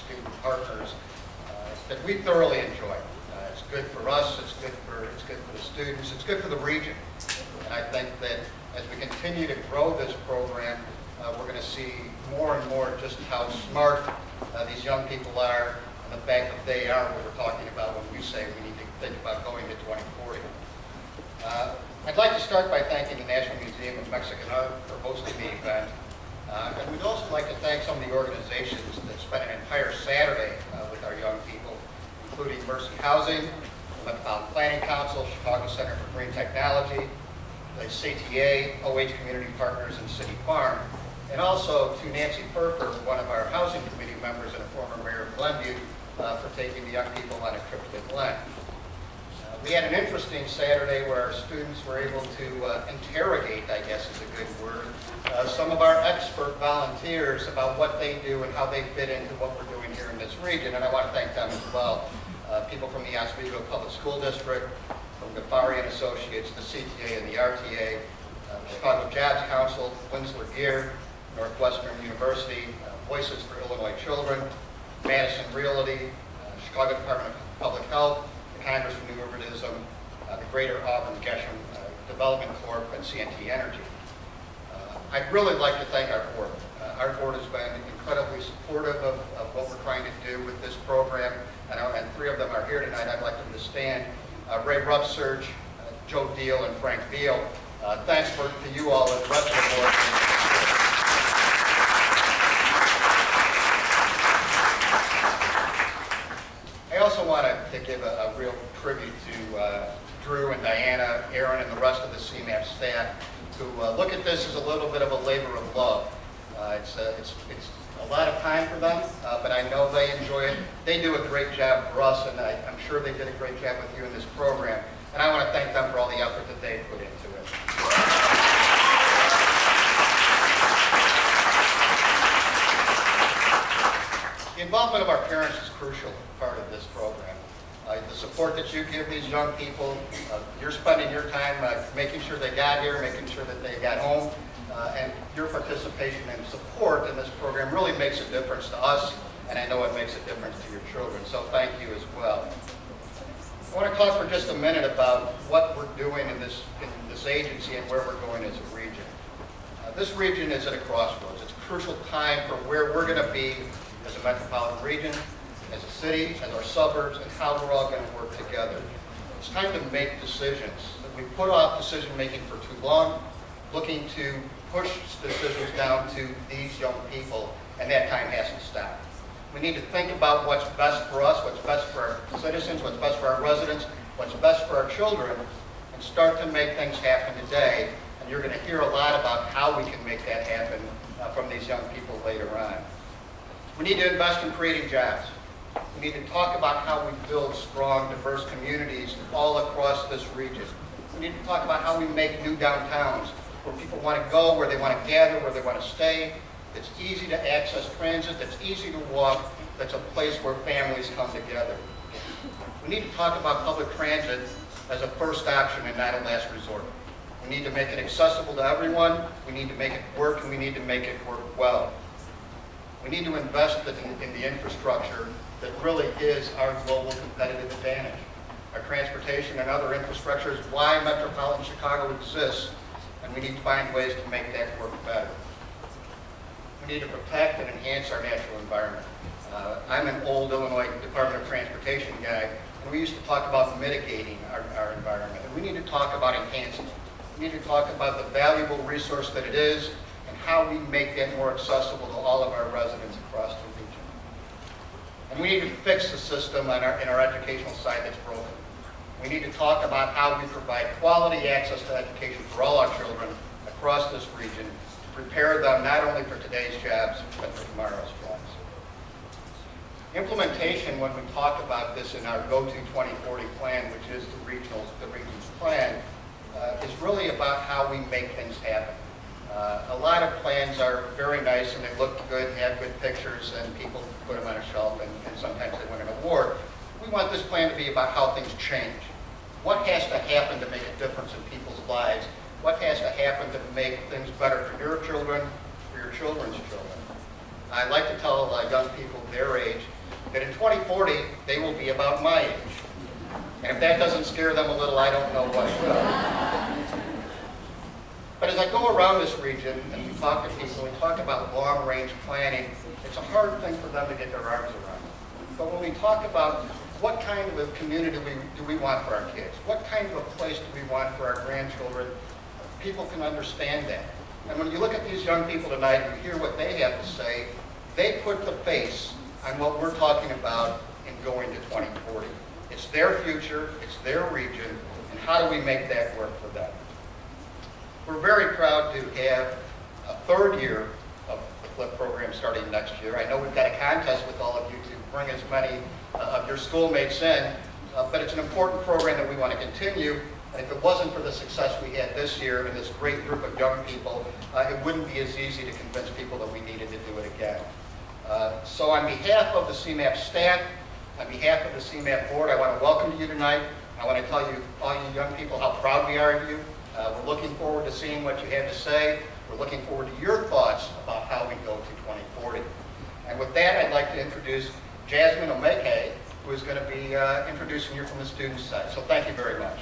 student partners that we thoroughly enjoy. It's good for us, it's good for the students, it's good for the region. And I think that as we continue to grow this program, we're going to see more and more just how smart these young people are, and the fact that they are what we're talking about when we say we need to think about going to 2040. I'd like to start by thanking the National Museum of Mexican Art for hosting the event. And we'd also like to thank some of the organizations that spent an entire Saturday with our young people, including Mercy Housing, the Metropolitan Planning Council, Chicago Center for Green Technology, the CTA, OH Community Partners, and City Farm, and also to Nancy Pfeffer, one of our housing committee members and a former mayor of Glenview, for taking the young people on a trip to Glen. We had an interesting Saturday where our students were able to interrogate, I guess is a good word, some of our expert volunteers about what they do and how they fit into what we're doing here in this region, and I want to thank them as well. People from the Oswego Public School District, from Ghaffari and Associates, the CTA and the RTA, Chicago Jobs Council, Winsler Gear, Northwestern University, Voices for Illinois Children, Madison Realty, Chicago Department of Public Health, the Congress for New Urbanism, the Greater Auburn Gresham Development Corp, and CNT Energy. I'd really like to thank our board. Our board has been incredibly supportive of what we're trying to do with this program, and three of them are here tonight. I'd like them to stand. Ray Rupsurge, Joe Deal, and Frank Beal. Thanks to you all and the rest of the board. I also want to give a real tribute to Drew and Diana, Aaron, and the rest of the CMAP staff who look at this as a little bit of a labor of love. It's a lot of time for them, but I know they enjoy it. They do a great job for us, and I'm sure they did a great job with you in this program. And I want to thank them for all the effort that they put into it. The involvement of our parents is a crucial part of this program. The support that you give these young people, you're spending your time making sure they got here, making sure that they got home, and your participation and support in this program really makes a difference to us, and I know it makes a difference to your children, so thank you as well. I want to talk for just a minute about what we're doing in this agency and where we're going as a region. This region is at a crossroads. It's a crucial time for where we're going to be as a metropolitan region, as a city, as our suburbs, and how we're all going to work together. It's time to make decisions. We put off decision making for too long, looking to push decisions down to these young people, and that time has to stop. We need to think about what's best for us, what's best for our citizens, what's best for our residents, what's best for our children, and start to make things happen today. And you're going to hear a lot about how we can make that happen from these young people later on. We need to invest in creating jobs. We need to talk about how we build strong, diverse communities all across this region. We need to talk about how we make new downtowns where people want to go, where they want to gather, where they want to stay. It's easy to access transit, that's easy to walk, that's a place where families come together. We need to talk about public transit as a first option and not a last resort. We need to make it accessible to everyone, we need to make it work, and we need to make it work well. We need to invest in the infrastructure that really is our global competitive advantage. Our transportation and other infrastructure is why metropolitan Chicago exists, and we need to find ways to make that work better. We need to protect and enhance our natural environment. I'm an old Illinois Department of Transportation guy, and we used to talk about mitigating our environment, and we need to talk about enhancing it. We need to talk about the valuable resource that it is and how we make it more accessible to all of our residents across the region. And we need to fix the system in our educational side that's broken. We need to talk about how we provide quality access to education for all our children across this region to prepare them not only for today's jobs, but for tomorrow's jobs. Implementation, when we talk about this in our Go To 2040 plan, which is the region's plan, is really about how we make things happen. A lot of plans are very nice and they look good, have good pictures, and people put them on a shelf and sometimes they win an award. We want this plan to be about how things change. What has to happen to make a difference in people's lives? What has to happen to make things better for your children, for your children's children? I like to tell young people their age that in 2040, they will be about my age. And if that doesn't scare them a little, I don't know what will. But as I go around this region and we talk to people, we talk about long-range planning, it's a hard thing for them to get their arms around. But when we talk about what kind of a community do we want for our kids, what kind of a place do we want for our grandchildren, people can understand that. And when you look at these young people tonight and hear what they have to say, they put the face on what we're talking about in going to 2040. It's their future, it's their region, and how do we make that work for them? We're very proud to have a third year of the FLIP program starting next year. I know we've got a contest with all of you to bring as many of your schoolmates in, but it's an important program that we want to continue. And if it wasn't for the success we had this year and this great group of young people, it wouldn't be as easy to convince people that we needed to do it again. So on behalf of the CMAP staff, on behalf of the CMAP board, I want to welcome you tonight. I want to tell you, all you young people, how proud we are of you. We're looking forward to seeing what you have to say. We're looking forward to your thoughts about how we go to 2040. And with that, I'd like to introduce Jasmine Omeke, who is going to be introducing you from the student side. So thank you very much.